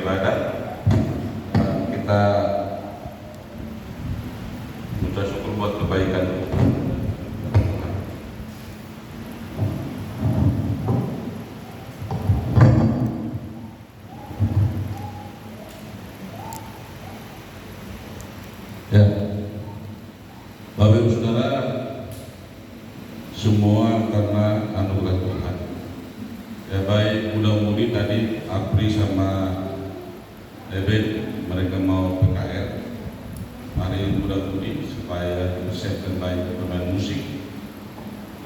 beribadah. Kita mengucap syukur buat kebaikan. Ya, Bapak Ibu Saudara, semua karena anugerah Tuhan. Ya, baik muda-mudi tadi Apri sama Eben, mereka mau PKR. Mari muda-mudi supaya dipersiapkan baik pemain musik.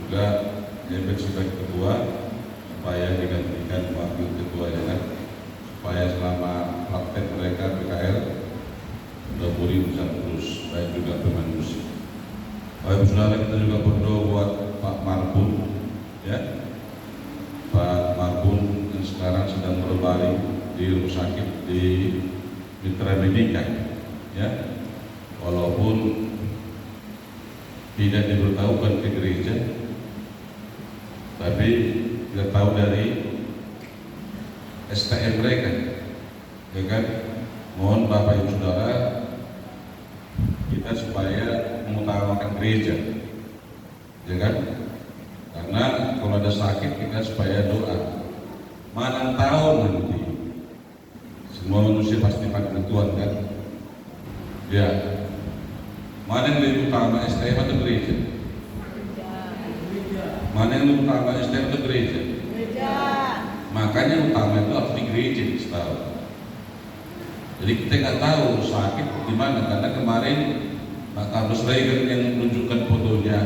Juga Eben sebagai ketua supaya digantikan wakil ketua, ya kan? Supaya selama praktek mereka PKR mudah-mudi bisa terus, baik juga pemain musik. Baik saudara, kita juga berdoa buat Pak Marbun, ya, Pak Marbun yang sekarang sedang berbaring di rumah sakit di Mitra Medika, ya, walaupun tidak diberitahukan ke gereja, tapi kita tahu dari STM mereka, ya kan? Mohon Bapak Ibu Saudara, kita supaya mengutamakan gereja, ya kan? Karena kalau ada sakit kita supaya doa. Mana tahu nanti semua manusia pasti pada Tuhan, kan? Ya. Mana yang lebih utama, STM atau gereja? Mana yang lebih utama, STM atau gereja? Makanya utama itu harus di gereja, tahu. Jadi kita nggak tahu sakit di mana, karena kemarin Pak Carlos Reagan yang menunjukkan fotonya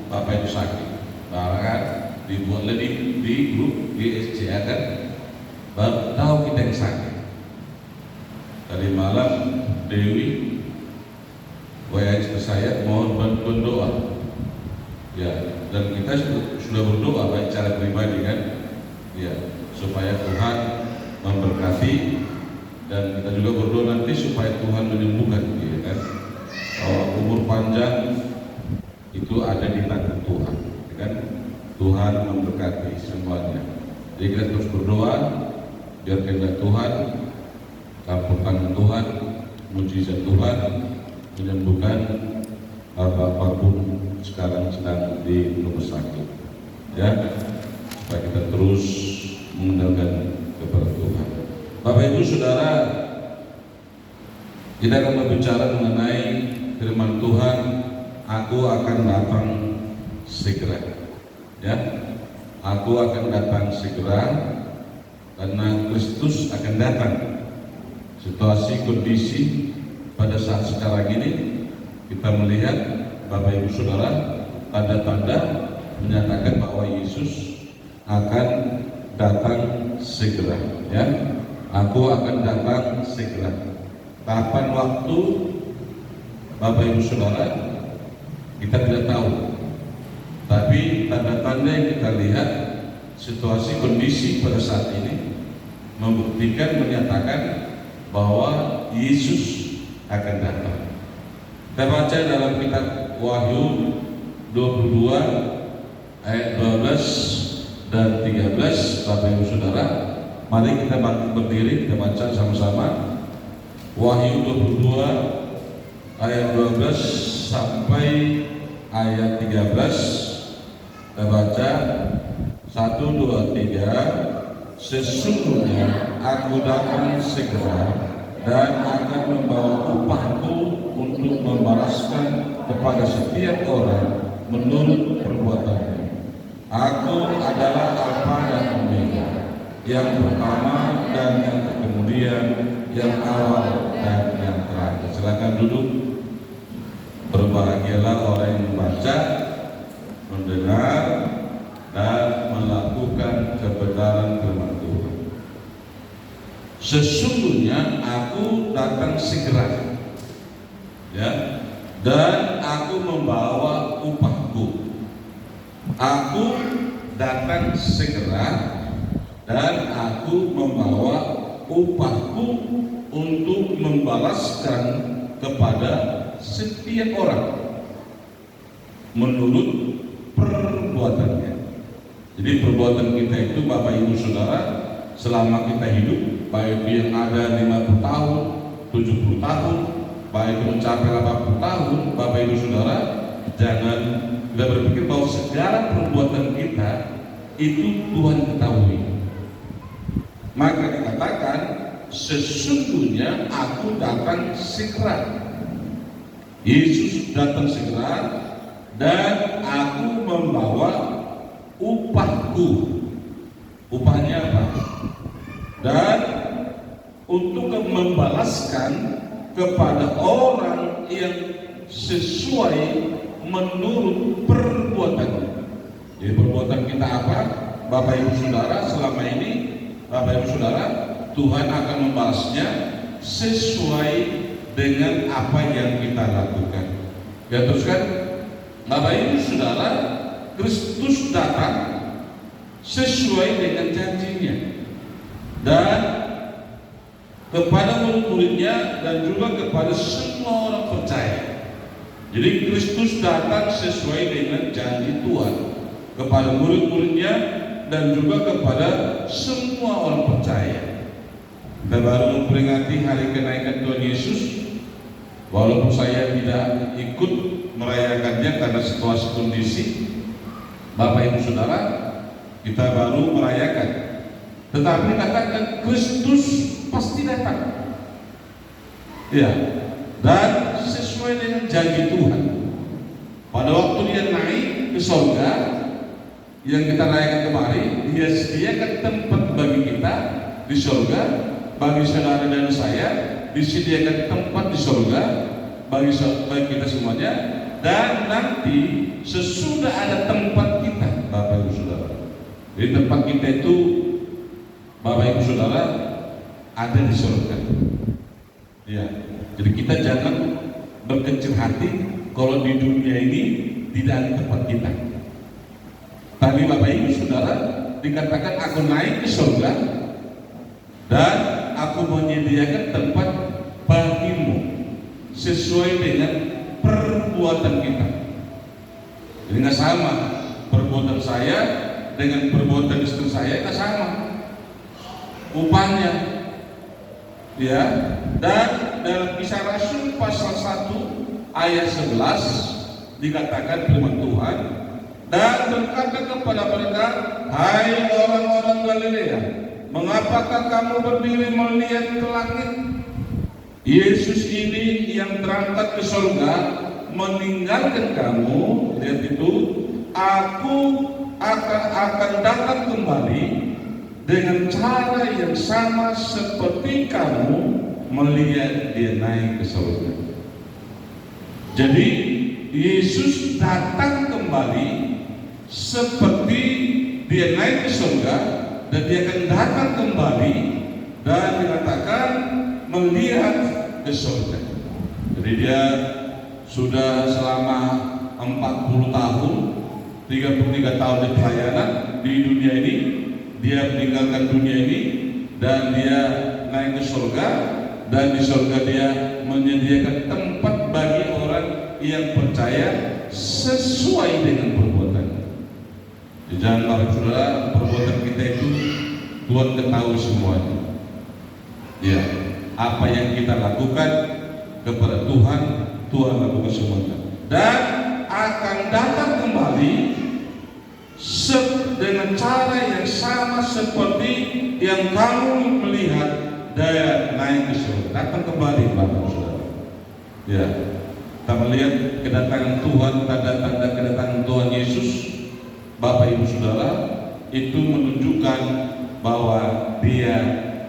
Bapak itu sakit, bahkan dibuatlah di grup di SCA, kan, baru tahu kita yang sakit. Tadi malam Dewi WA ke saya mohon bantuan doa, ya, dan kita sudah berdoa baik cara pribadi, kan, ya, supaya Tuhan memberkati. Dan kita juga berdoa nanti supaya Tuhan menyembuhkan dia, kan. Umur panjang itu ada di tangan Tuhan, kan. Tuhan memberkati semuanya. Jadi kita terus berdoa biar kehendak Tuhan, campur tangan Tuhan, mujizat Tuhan menyembuhkan Bapak Marbun sekarang sedang di rumah sakit, ya, supaya kita terus mengandalkan kepada Tuhan. Bapak Ibu Saudara, kita akan berbicara mengenai firman Tuhan, aku akan datang segera, ya, aku akan datang segera, karena Kristus akan datang. Situasi kondisi pada saat sekarang ini kita melihat, Bapak Ibu Saudara, tanda-tanda menyatakan bahwa Yesus akan datang segera, ya. Aku akan datang segera. Kapan waktu, Bapak Ibu Saudara, kita tidak tahu. Tapi tanda-tanda yang kita lihat, situasi kondisi pada saat ini membuktikan, menyatakan bahwa Yesus akan datang. Kita baca dalam kitab Wahyu 22 ayat 12 dan 13, Bapak Ibu Saudara. Mari kita berdiri, kita baca sama-sama. Wahyu 22 ayat 12 sampai ayat 13. Kita baca 1, 2, 3. Sesungguhnya aku datang segera dan akan membawa upahku untuk membalaskan kepada setiap orang menurut perbuatannya. Aku adalah Alfa dan Omega, yang pertama dan yang kemudian, yang awal dan yang terakhir. Silakan duduk. Berbahagialah orang yang membaca, mendengar, dan melakukan kebenaran firman Tuhan. Sesungguhnya aku datang segera, ya, dan aku membawa upahku. Aku datang segera dan aku membawa upahku untuk membalaskan kepada setiap orang menurut perbuatannya. Jadi perbuatan kita itu, Bapak Ibu Saudara, selama kita hidup baik yang ada 50 tahun, 70 tahun, baik mencapai 80 tahun, Bapak Ibu Saudara, jangan kita berpikir bahwa segala perbuatan kita itu Tuhan ketahui. Maka dikatakan, sesungguhnya aku datang segera. Yesus datang segera dan aku membawa upahku. Upahnya apa? Dan untuk membalaskan kepada orang yang sesuai menurut perbuatannya. Jadi perbuatan kita apa? Bapak Ibu Saudara, selama ini Bapak Ibu Saudara, Tuhan akan membalasnya sesuai dengan apa yang kita lakukan. Ya, teruskan, Bapak Ibu Saudara, Kristus datang sesuai dengan janjinya dan kepada murid-muridnya dan juga kepada semua orang percaya. Jadi Kristus datang sesuai dengan janji Tuhan kepada murid-muridnya dan juga kepada semua orang percaya. Kita baru memperingati hari kenaikan Tuhan Yesus. Walaupun saya tidak ikut merayakannya karena situasi kondisi, Bapak Ibu Saudara, kita baru merayakan. Tetapi katakan Kristus pasti datang. Ya, dan sesuai dengan janji Tuhan. Pada waktu dia naik ke surga yang kita rayakan kemarin, dia sediakan tempat bagi kita di surga, bagi saudara dan saya disediakan tempat di surga bagi kita semuanya, dan nanti sesudah ada tempat kita, Bapak Ibu Saudara. Jadi tempat kita itu, Bapak Ibu Saudara, ada di surga. Ya, jadi kita jangan berkecil hati kalau di dunia ini tidak ada tempat kita. Tapi Bapak Ibu Saudara, dikatakan aku naik ke surga dan aku menyediakan tempat bagimu sesuai dengan perbuatan kita. Jadi nggak sama perbuatan saya dengan perbuatan istri saya, nggak sama upahnya. Ya, dan dalam Kisah Rasul pasal 1 ayat 11 dikatakan firman Tuhan, dan berkata kepada mereka, hai orang-orang Galilea, mengapakah kamu berdiri melihat ke langit? Yesus ini yang berangkat ke surga meninggalkan kamu. Lihat itu, aku akan datang kembali dengan cara yang sama seperti kamu melihat dia naik ke surga. Jadi Yesus datang kembali seperti dia naik ke surga, dan dia akan datang kembali dan dikatakan melihat ke surga. Jadi dia sudah selama 40 tahun, 33 tahun di pelayanan di dunia ini. Dia meninggalkan dunia ini dan dia naik ke surga, dan di surga dia menyediakan tempat bagi orang yang percaya sesuai dengan perbuatannya. Jangan lupa saudara, perbuatan kita itu Tuhan ketahui semuanya. Ya, apa yang kita lakukan kepada Tuhan, Tuhan lakukan semuanya, dan akan datang kembali dengan cara yang sama seperti yang kamu melihat dia naik ke surga. Datang kembali, Bapak Saudara. Ya, kita melihat kedatangan Tuhan, tanda-tanda kedatangan Tuhan Yesus, Bapak Ibu Saudara, itu menunjukkan bahwa dia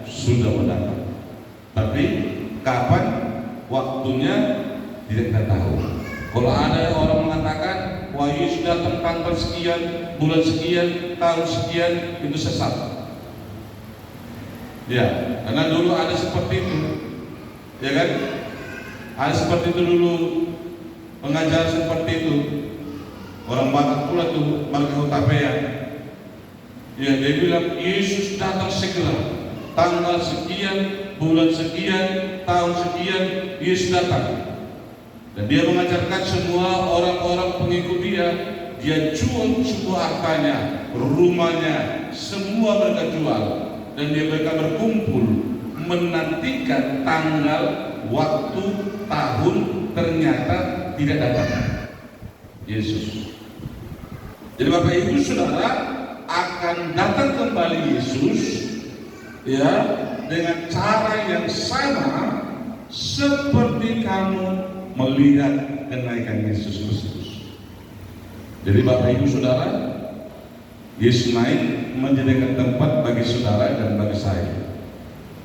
sudah mendatang. Tapi kapan waktunya tidak kita tahu. Kalau ada orang mengatakan wah Yesus datang tanggal sekian, bulan sekian, tahun sekian, itu sesat. Ya, karena dulu ada seperti itu, ya kan? Ada seperti itu dulu, pengajar seperti itu. Orang Batak pula tuh, Marga Hutapea. Ya, dia bilang Yesus datang segera, tanggal sekian, bulan sekian, tahun sekian, Yesus datang. Dan dia mengajarkan semua orang-orang pengikut dia jual semua hartanya, rumahnya, semua mereka jual, dan mereka berkumpul menantikan tanggal, waktu, tahun, ternyata tidak datang Yesus. Jadi Bapak Ibu Saudara, akan datang kembali Yesus ya dengan cara yang sama seperti kamu melihat kenaikan Yesus Kristus. Jadi Bapak Ibu Saudara, Yesus naik menjadikan tempat bagi saudara dan bagi saya.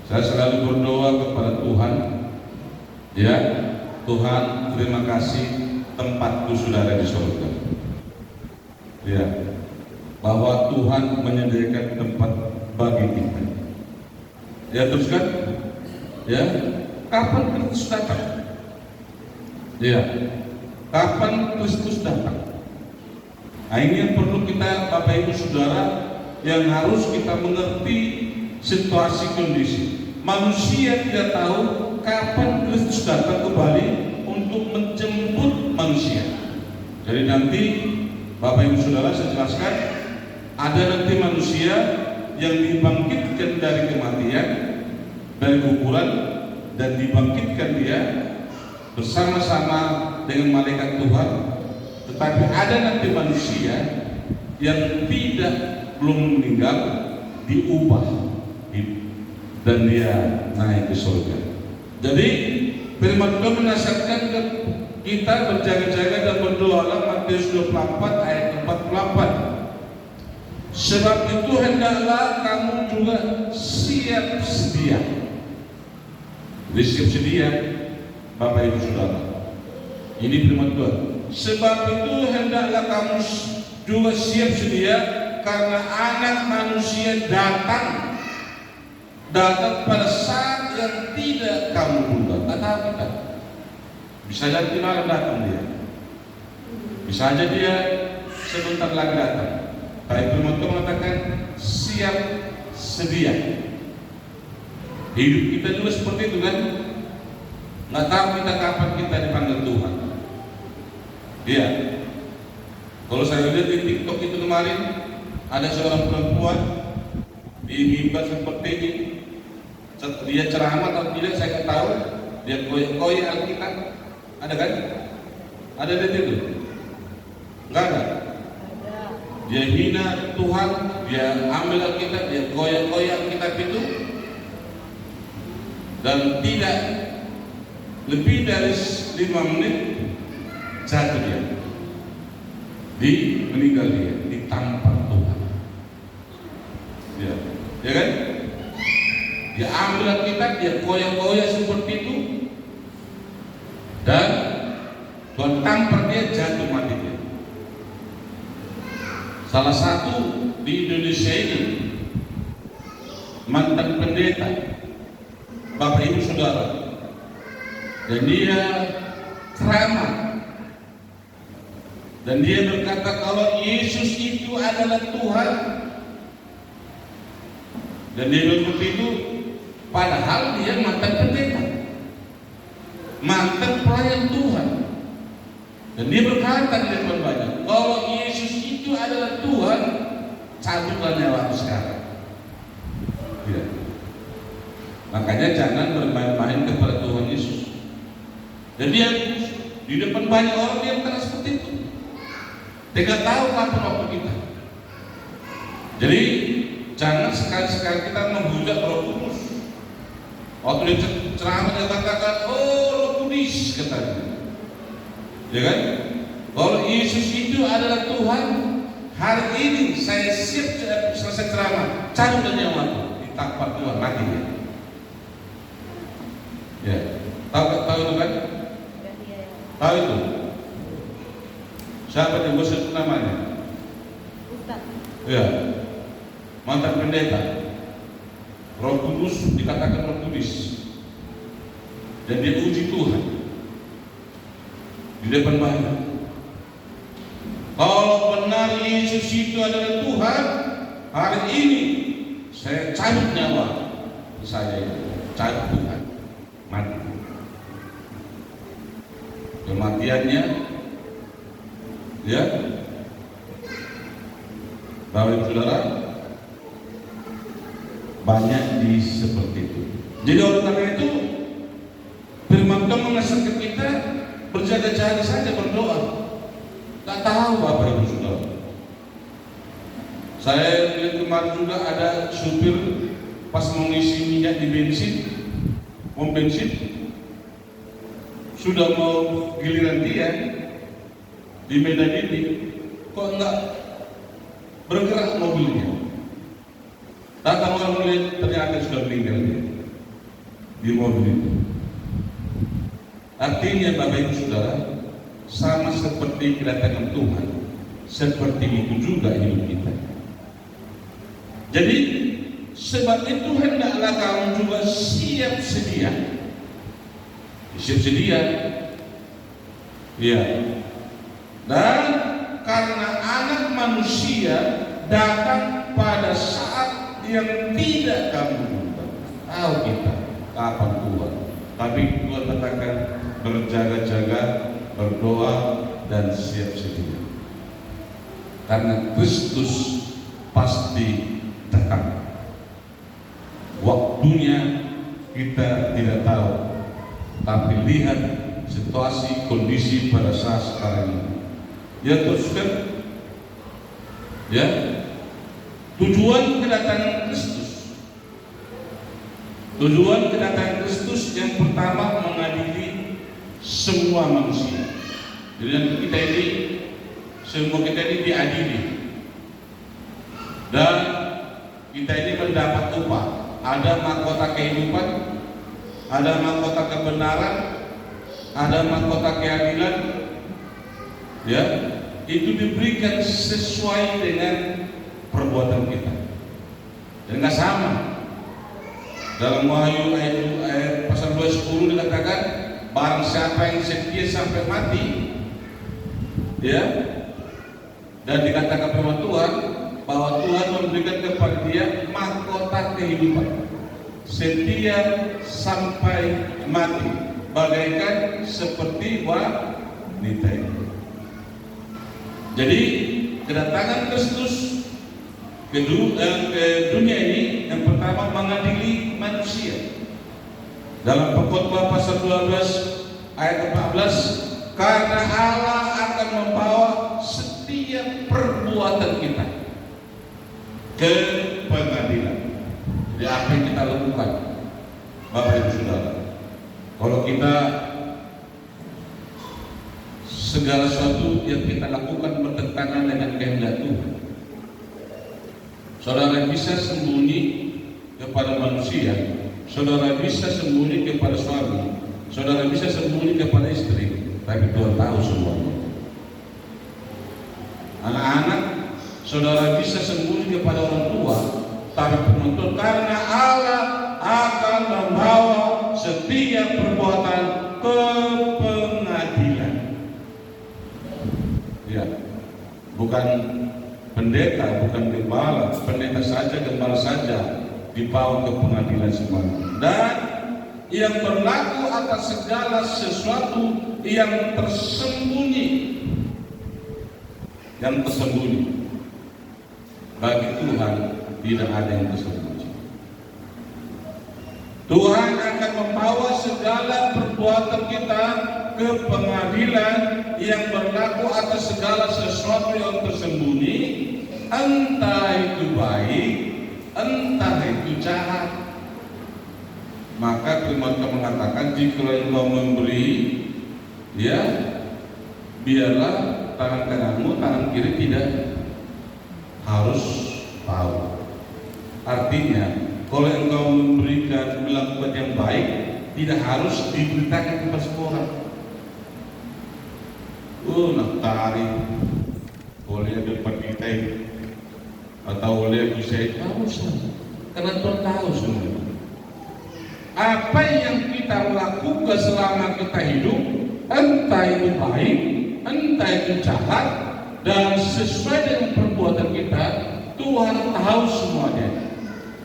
Saya selalu berdoa kepada Tuhan, ya Tuhan, terima kasih tempatku saudara di surga. Ya, bahwa Tuhan menyediakan tempat bagi kita. Ya teruskan, ya kapan Kristus datang? Ya, kapan Kristus datang? Nah, ini yang perlu kita Bapak Ibu Saudara, yang harus kita mengerti situasi kondisi. Manusia tidak tahu kapan Kristus datang kembali untuk menjemput manusia. Jadi nanti Bapak Ibu Saudara, saya jelaskan, ada nanti manusia yang dibangkitkan dari kematian, dari kuburan, dan dibangkitkan dia bersama-sama dengan malaikat Tuhan. Tetapi ada nanti manusia yang tidak, belum meninggal, diubah dan dia naik ke surga. Jadi firman Tuhan menasihatkan kita berjaga-jaga dan berdoalah, Matius 24 ayat 44. Sebab itu hendaklah kamu juga siap sedia. Jadi siap sedia Bapak Ibu Saudara. Ini firman Tuhan. Sebab itu hendaklah kamu juga siap sedia, karena Anak Manusia datang pada saat yang tidak kamu duga. Kata kita, bisa jadi malam datang dia, bisa aja dia sebentar lagi datang. Tapi firman Tuhan mengatakan siap sedia. Hidup kita juga seperti itu kan? Nggak tahu kita kapan kita dipanggil Tuhan. Iya. Kalau saya lihat di TikTok itu kemarin, ada seorang perempuan di mimbar seperti ini. Dia ceramah atau tidak saya nggak tahu. Dia koyak-koyak Alkitab. Ada kan? Ada di situ? Nggak ada. Dia hina Tuhan, dia ambil Alkitab, dia koyak-koyak Alkitab itu, dan tidak lebih dari 5 menit jatuh dia, meninggal dia, ditampar Tuhan. Ya kan? Dia ambil Alkitab, dia koyak-koyak seperti itu, dan Tuhan tampar dia, jatuh mati dia. Salah satu di Indonesia ini mantan pendeta, Bapak Ibu Saudara, dan dia ceramah dan dia berkata kalau Yesus itu adalah Tuhan, dan dia bilang begitu, padahal dia mantan pendeta, mantan pelayan Tuhan, dan dia berkata di depan banyak, kalau Yesus itu adalah Tuhan, cabutlah nyawa sekarang. Ya. Makanya jangan bermain-main kepada Tuhan Yesus. Dan dia di depan banyak orang dia berkata seperti itu. Tidak tahu kapan waktu kita. Jadi jangan sekali-sekali kita menghujat Roh Kudus. Waktu dia ceramah dia katakan, oh Roh Kudus katanya. Ya kan? Kalau Yesus itu adalah Tuhan, hari ini saya siap selesai ceramah, cabut dan nyawaku, ditampar Tuhan mati dia. Ya, tahu itu kan? Tahu itu? Siapa yang bos itu namanya? Ustaz. Ya, mantan pendeta. Roh Kudus dikatakan Roh Kudus, dan dia uji Tuhan di depan banyak. Kalau benar Yesus itu adalah Tuhan, hari ini saya cabut nyawa saya itu, cabut Tuhan, mati. Kematiannya, ya, Bapak Ibu Saudara, banyak di seperti itu. Jadi oleh karena itu firman Tuhan mengajarkan kita berjaga-jaga saja, berdoa. Tak tahu Bapak Ibu Saudara. Saya lihat kemarin juga ada supir pas mau ngisi minyak di bensin, pom bensin, sudah mau giliran dia di medan ini, kok enggak bergerak mobilnya. Datang orang melihat ternyata sudah meninggal dia di mobil itu. Artinya Bapak Ibu Saudara, sama seperti kedatangan Tuhan, seperti itu juga hidup kita. Jadi sebab itu hendaklah kamu juga siap sedia. Siap sedia. Ya. Dan karena anak manusia datang pada saat yang tidak kamu duga. Tahu kita kapan Tuhan. Tapi Tuhan katakan berjaga-jaga, berdoa dan siap sedia. Karena Kristus pasti datang. Waktunya kita tidak tahu, tapi lihat situasi kondisi pada saat sekarang ini. Ya teruskan, ya tujuan kedatangan Kristus. Tujuan kedatangan Kristus yang pertama mengadili semua manusia. Jadi kita ini, semua kita ini diadili. Dan kita ini mendapat upah. Ada mahkota kehidupan, ada mahkota kebenaran, ada mahkota keadilan. Ya, itu diberikan sesuai dengan perbuatan kita. Dan nggak sama. Dalam Wahyu ayat pasal 2:10 dikatakan, barang siapa yang setia sampai mati, ya, dan dikatakan firman Tuhan bahwa Tuhan memberikan kepada dia mahkota kehidupan, setia sampai mati, bagaikan seperti wanita ini. Jadi kedatangan Kristus ke dunia ini yang pertama mengadili manusia. Dalam Pengkhotbah pasal 12 ayat 14, karena Allah akan membawa setiap perbuatan kita ke pengadilan. Jadi apa yang kita lakukan, Bapak Ibu Saudara, kalau kita segala sesuatu yang kita lakukan bertentangan dengan kehendak Tuhan, saudara bisa sembunyi kepada manusia, saudara bisa sembunyi kepada suami, saudara bisa sembunyi kepada istri, tapi Tuhan tahu semuanya. Anak-anak, saudara bisa sembunyi kepada orang tua, tapi penuntut karena Allah akan membawa setiap perbuatan ke pengadilan. Ya, bukan pendeta, bukan gembala, pendeta saja, gembala saja dibawa ke pengadilan semuanya. Dan yang berlaku atas segala sesuatu yang tersembunyi, bagi Tuhan tidak ada yang tersembunyi. Tuhan akan membawa segala perbuatan kita ke pengadilan yang berlaku atas segala sesuatu yang tersembunyi, entah itu baik, entah itu jahat. Maka firman Tuhan mengatakan, jika engkau memberi, ya, biarlah tangan kananmu, tangan kiri tidak harus tahu. Artinya, kalau engkau memberikan, melakukan yang baik, tidak harus diberitakan kepada semua orang. Nak tarik, boleh dapat kita atau boleh bisa tahu saja, karena Tuhan tahu semua. Apa yang kita lakukan selama kita hidup, entah itu baik, entah itu jahat, dan sesuai dengan perbuatan kita, Tuhan tahu semuanya.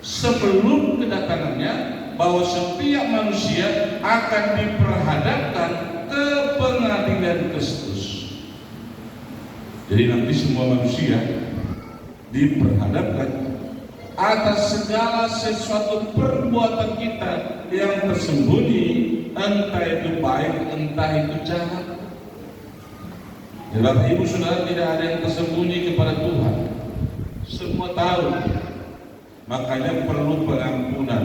Sebelum kedatangannya, bahwa setiap manusia akan diperhadapkan ke pengadilan Kristus. Jadi nanti semua manusia diperhadapkan. atas segala sesuatu perbuatan kita yang tersembunyi, entah itu baik, entah itu jahat. Ya, Bapak Ibu Saudara, tidak ada yang tersembunyi kepada Tuhan. Semua tahu. Makanya perlu pengampunan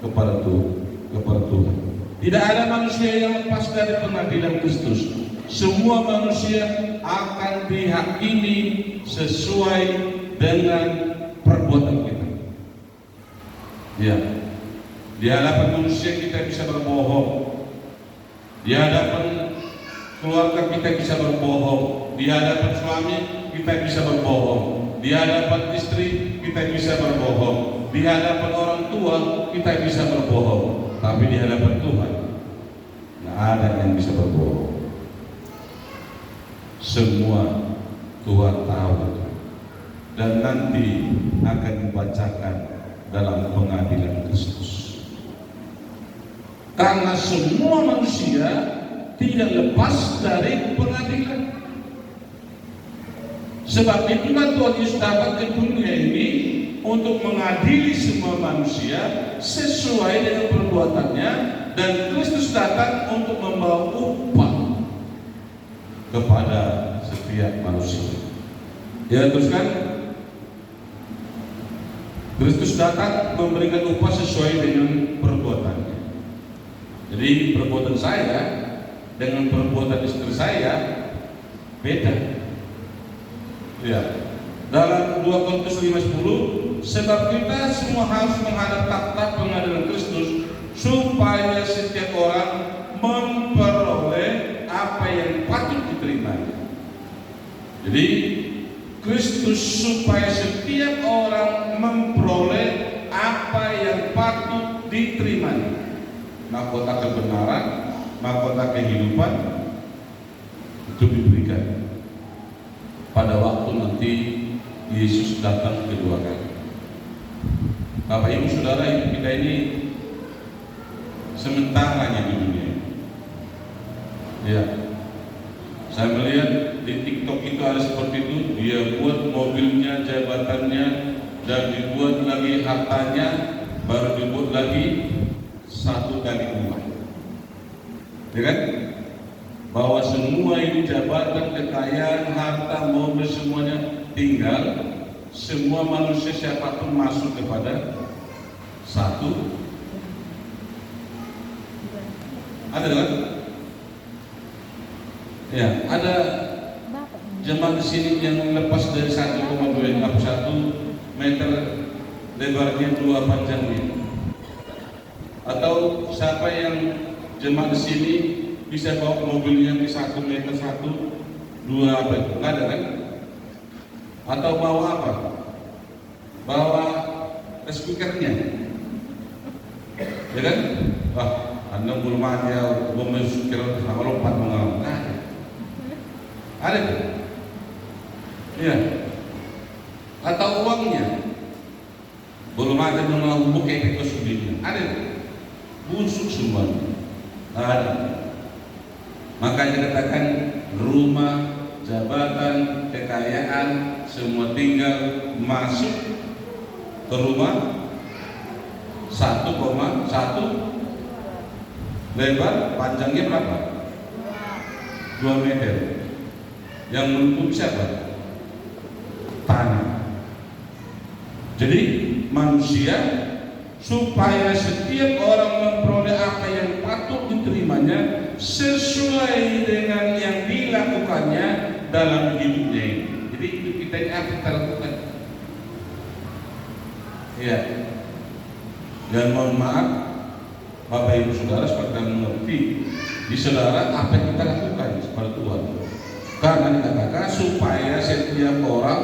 kepada Tuhan. Tidak ada manusia yang lepas dari pengadilan Kristus. Semua manusia akan dihakimi sesuai dengan perbuatan kita. Ya, di hadapan manusia kita bisa berbohong. Di hadapan keluarga kita bisa berbohong. Di hadapan suami kita bisa berbohong. Di hadapan istri kita bisa berbohong. Di hadapan orang tua kita bisa berbohong. Tapi di hadapan Tuhan nggak ada yang bisa berbohong. Semua Tuhan tahu dan nanti akan dibacakan dalam pengadilan Kristus. Karena semua manusia tidak lepas dari pengadilan. Sebab itulah Tuhan Yesus datang ke dunia ini untuk mengadili semua manusia sesuai dengan perbuatannya, dan Kristus datang untuk membawa upah kepada setiap manusia. Ya, teruskan. Kristus datang memberikan upah sesuai dengan perbuatannya. Jadi perbuatan saya dengan perbuatan istri saya beda. Ya. Dalam 2 Korintus 5:10, sebab kita semua harus menghadap takhta pengadilan Kristus, supaya setiap orang memperoleh apa yang patut diterimanya. Jadi Kristus supaya setiap orang memperoleh apa yang patut diterimanya. Mahkota kebenaran, mahkota kehidupan itu diberikan pada waktu nanti Yesus datang kedua kali. Bapak Ibu Saudara, hidup kita ini sementaranya di dunia. Ya, saya melihat di TikTok itu ada seperti itu. Dia buat mobilnya, jabatannya, dan dibuat lagi hartanya, baru dibuat lagi satu kali rumah. Ya kan? Bahwa semua ini jabatan, kekayaan, harta, mobil, semuanya tinggal semua manusia siapapun masuk kepada satu. Ada kan? Ya, ada jemaat di sini yang lepas dari 1,21 meter lebarnya, 2 panjangnya. Atau siapa yang jemaat di sini bisa bawa mobilnya di 1 meter 1, 2 apa itu? Nggak ada kan? Atau bawa apa? Bawa speakernya, ya kan? Wah, Anda belum ada bawa speaker sama lompat mengalami. Ada kan? Ya. Atau uangnya belum ada mengalami bukan itu sendiri. Ada kan? Busuk semuanya. Ada. Makanya katakan rumah, jabatan, kekayaan, semua tinggal masuk ke rumah 1,1 lebar, panjangnya berapa? 2 meter. Yang menutup siapa? Tanah. Jadi manusia supaya setiap orang memperoleh apa yang patut diterimanya sesuai dengan yang dilakukannya dalam hidupnya ini. Jadi hidup kita ini apa kita lakukan? Ya. Dan mohon maaf, Bapak Ibu Saudara, supaya mengerti di saudara apa yang kita lakukan kepada Tuhan. Karena dikatakan supaya setiap orang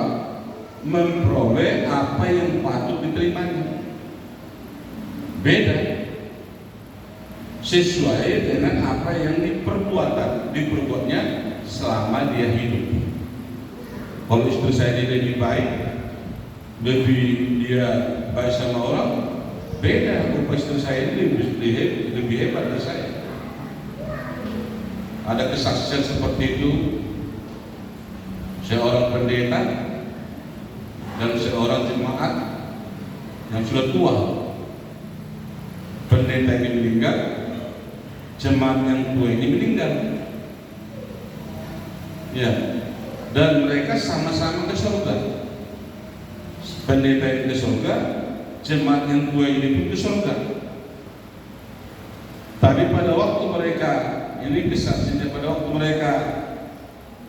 memperoleh apa yang patut diterimanya. Beda sesuai dengan apa yang diperbuatnya selama dia hidup. Kalau istri saya lebih baik, dia baik sama orang, beda. Kalau istri saya lebih hebat dari saya. Ada kesaksian seperti itu. Seorang pendeta dan seorang jemaat yang sudah tua. Pendeta ini meninggal, jemaat yang tua ini meninggal. Ya, dan mereka sama-sama ke surga. Pendeta ini ke surga, jemaat yang tua ini pun ke surga. Tapi pada waktu mereka, ini kesaksiannya, pada waktu mereka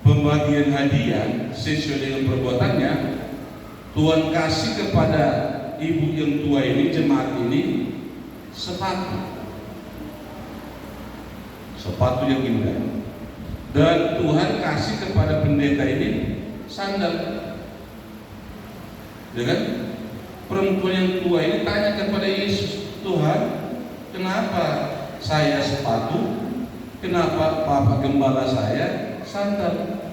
pembagian hadiah sesuai dengan perbuatannya, Tuhan kasih kepada ibu yang tua ini, jemaat ini, sepatu yang indah. Dan Tuhan kasih kepada pendeta ini sandal. Ya kan? Perempuan yang tua ini tanya kepada Yesus, Tuhan, kenapa saya sepatu? Kenapa Bapak Gembala saya sandal?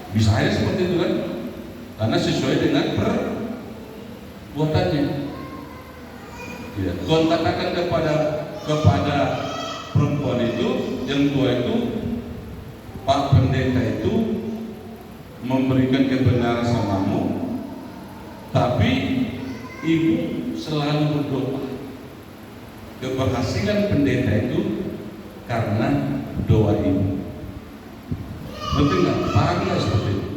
Bisa aja seperti itu kan? Karena sesuai dengan perbuatannya. Ya, Tuhan katakan kepada perempuan itu, yang tua itu, Pak Pendeta itu memberikan kebenaran samamu, tapi ibu selalu berdoa. Keberhasilan pendeta itu karena doa ibu. Betul nggak? Paham ya seperti itu?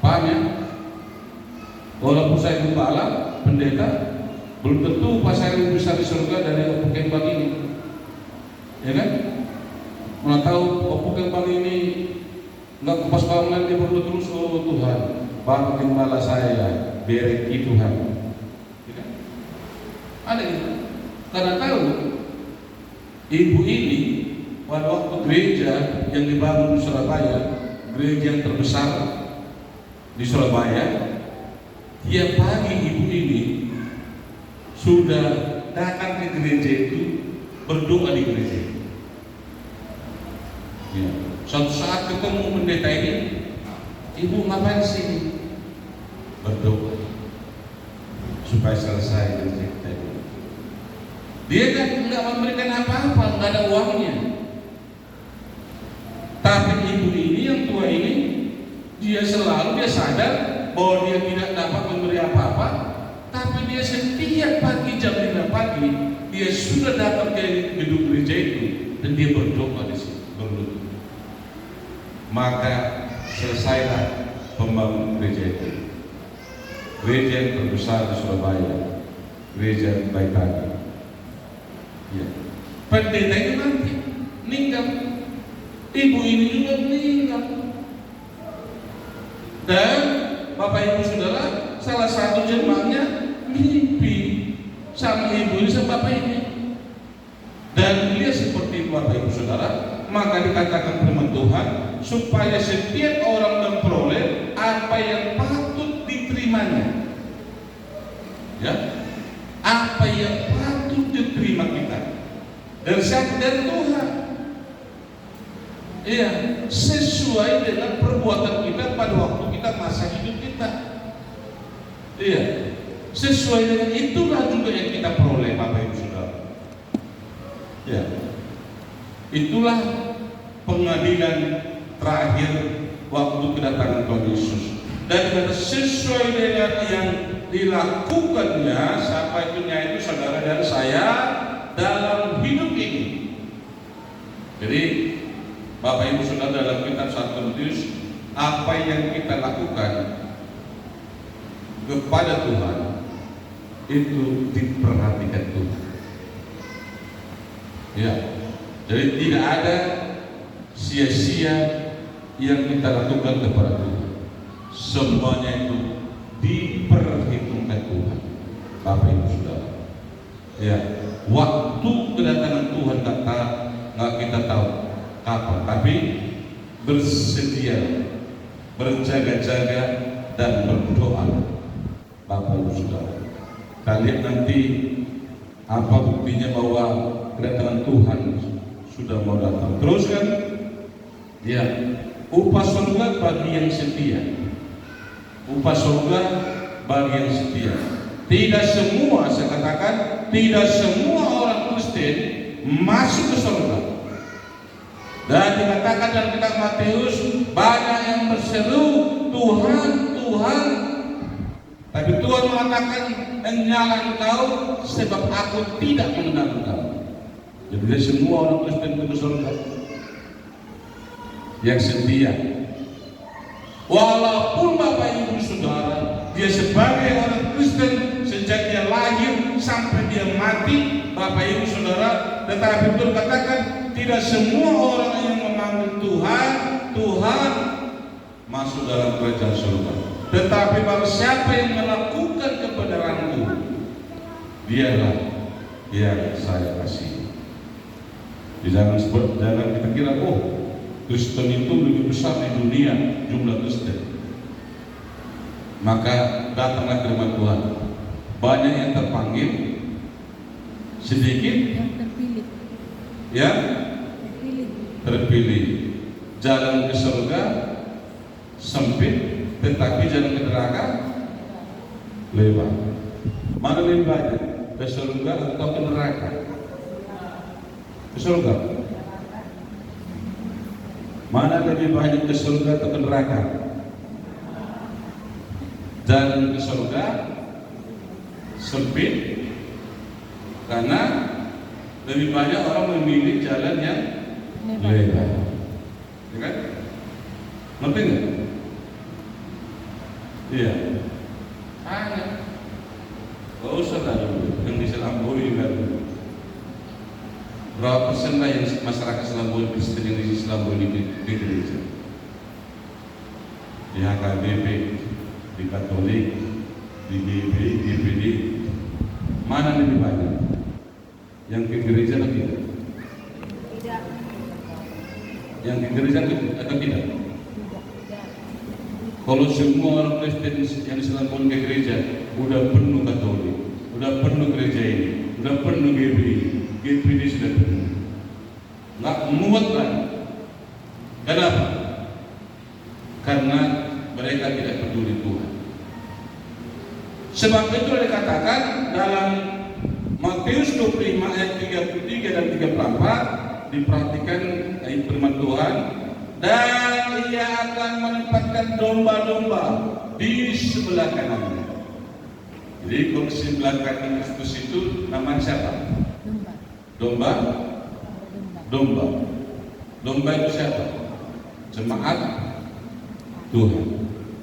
Paham ya? Walaupun saya gembala, pendeta, belum tentu pas saya lebih besar di surga dari Opo Kembang ini. Ya kan? Mana tahu Opo Kembang ini nggak kupas bangunan, dia berdoa terus, oh Tuhan, Bapak Gembala saya, bereki Tuhan. Ya kan? Ada gitu. Karena tahu ibu ini pada waktu gereja yang dibangun di Surabaya, gereja yang terbesar di Surabaya, tiap pagi ibu ini sudah datang ke gereja itu, berdoa di gereja. Ya. Suatu saat ketemu pendeta ini, ibu ngapain sini? Berdoa supaya selesai cerita itu. Dia kan nggak memberikan apa-apa, nggak ada uangnya. Tapi ibu ini yang tua ini, dia sadar bahwa dia tidak dapat memberi apa-apa, tapi dia setiap pagi jam 5 pagi dia sudah datang ke gedung gereja itu dan dia berdoa di situ, berlutut. Maka selesailah pembangunan gereja itu, gereja yang terbesar di Surabaya, gereja Baitani. Ya. Pendeta itu nanti meninggal, ibu ini juga meninggal, dan Bapak Ibu Saudara, salah satu jemaatnya mimpi sama ibu ini sama bapak ini, dan dia seperti Bapak Ibu Saudara. Maka dikatakan firman Tuhan supaya setiap orang memperoleh apa yang patut diterimanya. Ya, apa yang patut diterima kita dari siapa? Dari Tuhan. Iya, sesuai dengan perbuatan kita pada waktu kita masa hidup kita. Iya, sesuai dengan itulah juga yang kita peroleh, Bapak Ibu Saudara. Ya, itulah pengadilan terakhir waktu kedatangan Tuhan Yesus. Dan sesuai dengan yang dilakukannya, siapa itu saudara dan saya dalam hidup ini. Jadi Bapak Ibu Saudara, dalam kitab 1 Timotius, apa yang kita lakukan kepada Tuhan itu diperhatikan Tuhan. Ya, jadi tidak ada sia-sia yang kita lakukan kepada Tuhan. Semuanya itu diperhitungkan Tuhan, Bapak Ibu Saudara. Ya, waktu kedatangan Tuhan nggak kita tahu kapan, tapi bersedia, berjaga-jaga dan berdoa, Bapak Ibu Saudara. Kita lihat nanti apa buktinya bahwa kedatangan Tuhan sudah mau datang. Terus kan, ya, upah surga bagi yang setia. Upah surga bagi yang setia. Tidak semua, saya katakan, tidak semua orang Kristen masuk ke surga. Dan dikatakan dalam kitab Matius, banyak yang berseru, Tuhan, Tuhan, Tapi Tuhan mengatakan, "Enyala engkau sebab aku tidak mengenal engkau." Jadi semua orang Kristen itu surga yang setia. Walaupun Bapak Ibu Saudara, dia sebagai orang Kristen sejak dia lahir sampai dia mati, Bapak Ibu Saudara, tetapi Tuhan katakan tidak semua orang yang memanggil Tuhan, Tuhan masuk dalam kerajaan surga. Tetapi barang siapa yang melakukan kebenaranku, dialah yang saya kasih. Jangan kita kira, oh, Kristen itu lebih besar di dunia jumlah Kristen. Maka datanglah ke rumah Tuhan. Banyak yang terpanggil, sedikit yang terpilih. Ya, terpilih. Jalan ke surga sempit, tetapi jalan ke neraka lebar. Mana lebih banyak, ke surga atau ke neraka? Ke surga. Mana lebih banyak, ke surga atau ke neraka? Jalan ke surga sempit karena lebih banyak orang memilih jalan yang lebar. Ya kan? Ngerti nggak? Iya. Banyak. Gak usah lah dulu yang di Selambui kan. Berapa persen lah yang masyarakat Selambui Kristen yang di Selambui di gereja? Di HKBP, di Katolik, di GBI, GPD. Mana lebih banyak? Yang ke gereja atau tidak? Tidak. Yang ke gereja atau tidak? Kalau semua orang Kristen yang Selambui ke gereja, udah penuh Katolik, udah penuh gereja ini, udah penuh GBI, GPD sudah penuh. Nggak muat lagi. Kenapa? Karena mereka tidak peduli Tuhan. Sebab itu dikatakan dalam Matius 25 ayat 33 dan 34, diperhatikan ayat firman Tuhan, dan ia akan menempatkan domba-domba di sebelah kanannya. Jadi kalau sebelah kanan Kristus itu nama siapa? Domba. Domba. Domba itu siapa? Jemaat Tuhan.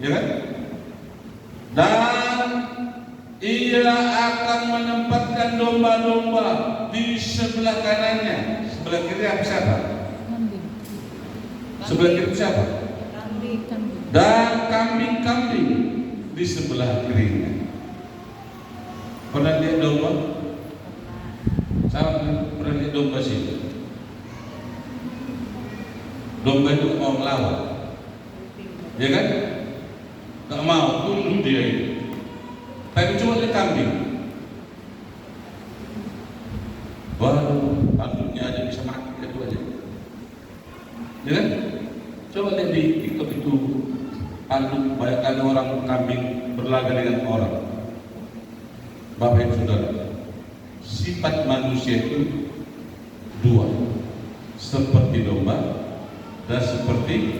Ya kan? Dan ia akan menempatkan domba-domba di sebelah kanannya. Sebelah kiri apa siapa? Sebelah kiri siapa? Dan kambing-kambing di sebelah kirinya. Pernah lihat domba? Saya pernah lihat domba sih. Domba itu mau melawan, ya kan? Gak mau, tunduk dia itu. Tapi cuma lihat kambing. Waduh, tanduknya aja bisa mati itu aja. Ya kan? Coba lihat di TikTok itu, tanduk banyak kali orang kambing berlaga dengan orang. Bapak Ibu Saudara, sifat manusia itu dua, seperti domba dan seperti